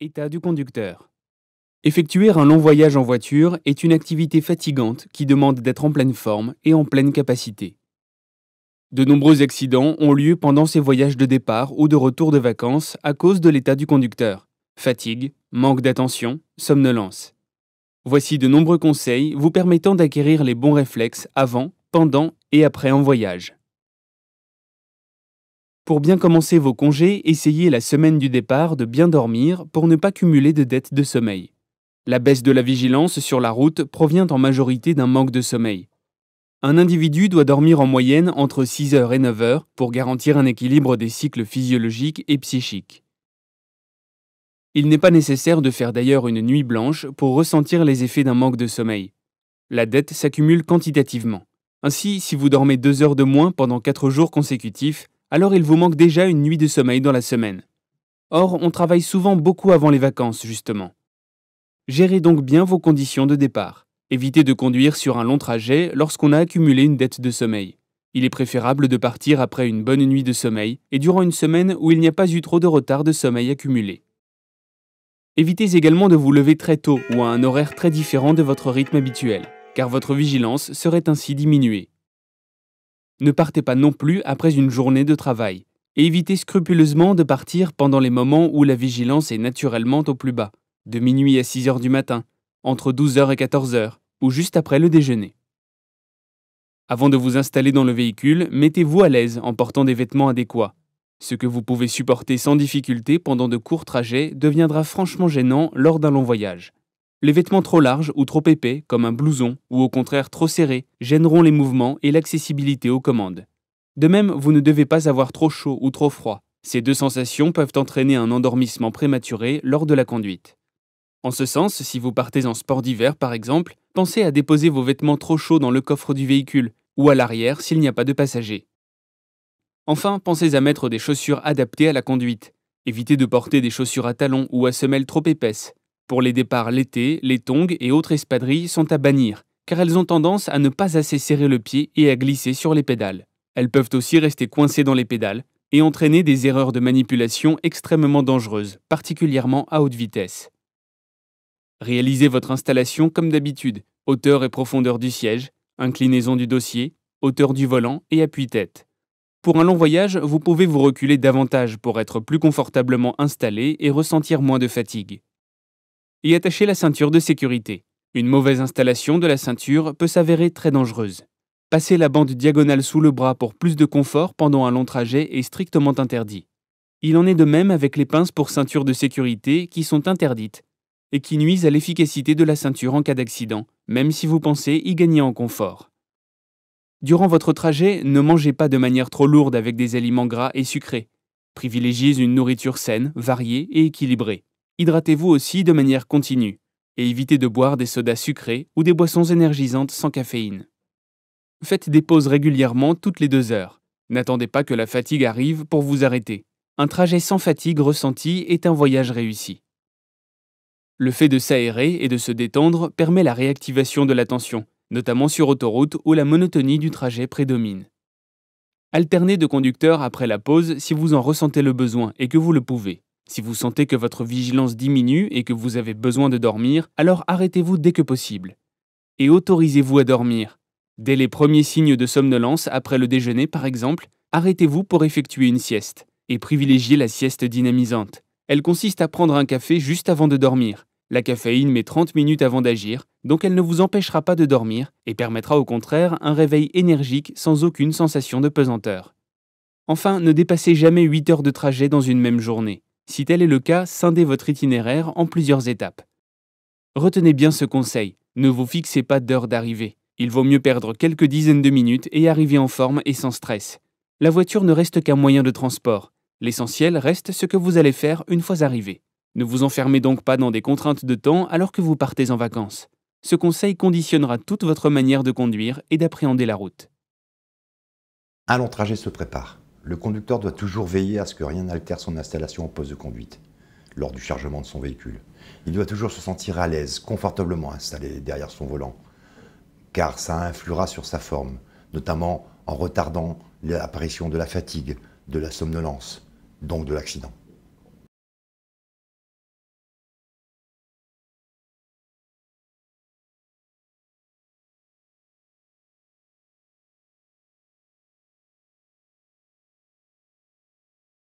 État du conducteur. Effectuer un long voyage en voiture est une activité fatigante qui demande d'être en pleine forme et en pleine capacité. De nombreux accidents ont lieu pendant ces voyages de départ ou de retour de vacances à cause de l'état du conducteur. Fatigue, manque d'attention, somnolence. Voici de nombreux conseils vous permettant d'acquérir les bons réflexes avant, pendant et après un voyage. Pour bien commencer vos congés, essayez la semaine du départ de bien dormir pour ne pas cumuler de dettes de sommeil. La baisse de la vigilance sur la route provient en majorité d'un manque de sommeil. Un individu doit dormir en moyenne entre 6 heures et 9 heures pour garantir un équilibre des cycles physiologiques et psychiques. Il n'est pas nécessaire de faire d'ailleurs une nuit blanche pour ressentir les effets d'un manque de sommeil. La dette s'accumule quantitativement. Ainsi, si vous dormez 2 heures de moins pendant 4 jours consécutifs, alors il vous manque déjà une nuit de sommeil dans la semaine. Or, on travaille souvent beaucoup avant les vacances, justement. Gérez donc bien vos conditions de départ. Évitez de conduire sur un long trajet lorsqu'on a accumulé une dette de sommeil. Il est préférable de partir après une bonne nuit de sommeil et durant une semaine où il n'y a pas eu trop de retard de sommeil accumulé. Évitez également de vous lever très tôt ou à un horaire très différent de votre rythme habituel, car votre vigilance serait ainsi diminuée. Ne partez pas non plus après une journée de travail, et évitez scrupuleusement de partir pendant les moments où la vigilance est naturellement au plus bas, de minuit à 6 heures du matin, entre 12 heures et 14 heures, ou juste après le déjeuner. Avant de vous installer dans le véhicule, mettez-vous à l'aise en portant des vêtements adéquats. Ce que vous pouvez supporter sans difficulté pendant de courts trajets deviendra franchement gênant lors d'un long voyage. Les vêtements trop larges ou trop épais, comme un blouson, ou au contraire trop serrés, gêneront les mouvements et l'accessibilité aux commandes. De même, vous ne devez pas avoir trop chaud ou trop froid. Ces deux sensations peuvent entraîner un endormissement prématuré lors de la conduite. En ce sens, si vous partez en sport d'hiver par exemple, pensez à déposer vos vêtements trop chauds dans le coffre du véhicule, ou à l'arrière s'il n'y a pas de passagers. Enfin, pensez à mettre des chaussures adaptées à la conduite. Évitez de porter des chaussures à talons ou à semelles trop épaisses. Pour les départs l'été, les tongs et autres espadrilles sont à bannir, car elles ont tendance à ne pas assez serrer le pied et à glisser sur les pédales. Elles peuvent aussi rester coincées dans les pédales et entraîner des erreurs de manipulation extrêmement dangereuses, particulièrement à haute vitesse. Réalisez votre installation comme d'habitude, hauteur et profondeur du siège, inclinaison du dossier, hauteur du volant et appui-tête. Pour un long voyage, vous pouvez vous reculer davantage pour être plus confortablement installé et ressentir moins de fatigue. Et attachez la ceinture de sécurité. Une mauvaise installation de la ceinture peut s'avérer très dangereuse. Passer la bande diagonale sous le bras pour plus de confort pendant un long trajet est strictement interdit. Il en est de même avec les pinces pour ceinture de sécurité qui sont interdites et qui nuisent à l'efficacité de la ceinture en cas d'accident, même si vous pensez y gagner en confort. Durant votre trajet, ne mangez pas de manière trop lourde avec des aliments gras et sucrés. Privilégiez une nourriture saine, variée et équilibrée. Hydratez-vous aussi de manière continue et évitez de boire des sodas sucrés ou des boissons énergisantes sans caféine. Faites des pauses régulièrement toutes les 2 heures. N'attendez pas que la fatigue arrive pour vous arrêter. Un trajet sans fatigue ressentie est un voyage réussi. Le fait de s'aérer et de se détendre permet la réactivation de l'attention, notamment sur autoroute où la monotonie du trajet prédomine. Alternez de conducteur après la pause si vous en ressentez le besoin et que vous le pouvez. Si vous sentez que votre vigilance diminue et que vous avez besoin de dormir, alors arrêtez-vous dès que possible. Et autorisez-vous à dormir. Dès les premiers signes de somnolence après le déjeuner par exemple, arrêtez-vous pour effectuer une sieste et privilégiez la sieste dynamisante. Elle consiste à prendre un café juste avant de dormir. La caféine met 30 minutes avant d'agir, donc elle ne vous empêchera pas de dormir et permettra au contraire un réveil énergique sans aucune sensation de pesanteur. Enfin, ne dépassez jamais 8 heures de trajet dans une même journée. Si tel est le cas, scindez votre itinéraire en plusieurs étapes. Retenez bien ce conseil, ne vous fixez pas d'heure d'arrivée. Il vaut mieux perdre quelques dizaines de minutes et arriver en forme et sans stress. La voiture ne reste qu'un moyen de transport. L'essentiel reste ce que vous allez faire une fois arrivé. Ne vous enfermez donc pas dans des contraintes de temps alors que vous partez en vacances. Ce conseil conditionnera toute votre manière de conduire et d'appréhender la route. Un long trajet se prépare. Le conducteur doit toujours veiller à ce que rien n'altère son installation au poste de conduite, lors du chargement de son véhicule. Il doit toujours se sentir à l'aise, confortablement installé derrière son volant, car ça influera sur sa forme, notamment en retardant l'apparition de la fatigue, de la somnolence, donc de l'accident.